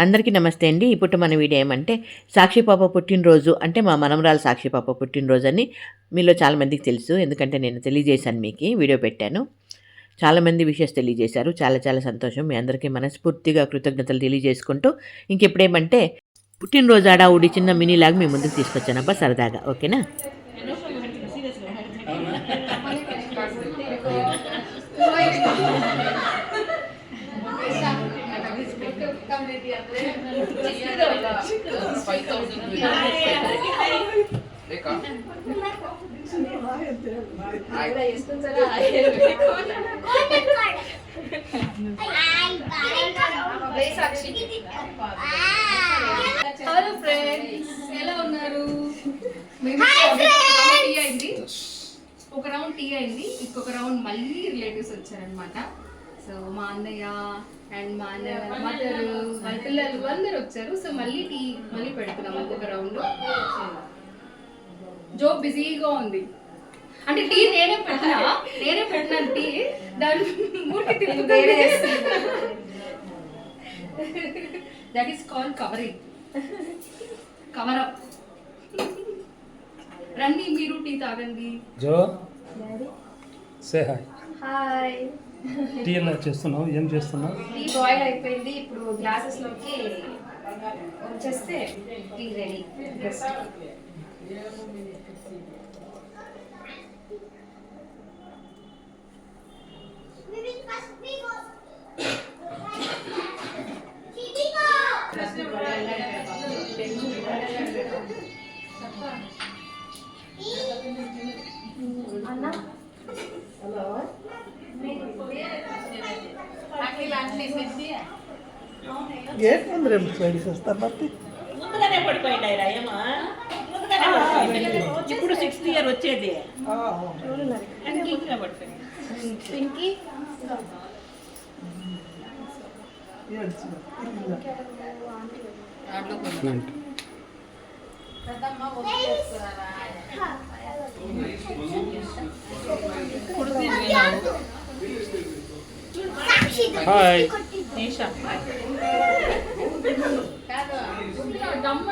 అందరికీ నమస్తే అండి. ఇప్పుడు మన వీడియో ఏమంటే సాక్షి పాప పుట్టినరోజు అంటే మా మనమరాలు సాక్షి పాప పుట్టినరోజు అని మీలో చాలామందికి తెలుసు. ఎందుకంటే నేను తెలియజేశాను, మీకు వీడియో పెట్టాను. చాలామంది విషెస్ తెలియజేశారు. చాలా చాలా సంతోషం. మీ అందరికీ మనస్ఫూర్తిగా కృతజ్ఞతలు తెలియజేసుకుంటూ ఇంకెప్పుడేమంటే పుట్టినరోజు హడావుడి చిన్న మినీ లాగా మీ ముందుకు తీసుకొచ్చానబ్బా సరదాగా. ఓకేనా? హలో ఫ్రెండ్స్, ఎలా ఉన్నారు? ఒక రౌండ్ టీ అయింది, ఇంకొక రౌండ్ మళ్ళీ రిలేటివ్స్ వచ్చారనమాట. సో మా అన్నయ్య అండ్ మా అన్నయ్య వాళ్ళ మదర్, వాళ్ళ పిల్లలు అందరు వచ్చారు. సో మళ్ళీ టీ మళ్ళీ పెడుతున్నాం ఇంకొక రౌండ్. జో బిజీగా ఉంది అంటే టీ నేనే పెట్టినాను టీ దాని మూర్తి that is called covering, cover up. రండి మీరు టీ తాగండి. జో సే హాయ్. హాయ్. టీ ఎలా చేస్తున్నావు? ఏం చేస్తున్నావు? టీ బాయిల్ అయిపోయింది, ఇప్పుడు గ్లాసెస్ లోకి వచ్చేస్తే టీ రెడీ. గేట్ ముందు రేపు స్లైడ్స్ వస్తారు బట్టి ముందుగానే పడిపోయింది రాయమ్మా. ఇప్పుడు 6th ఇయర్ వచ్చేది పింకీ హాయ్. దమ్మ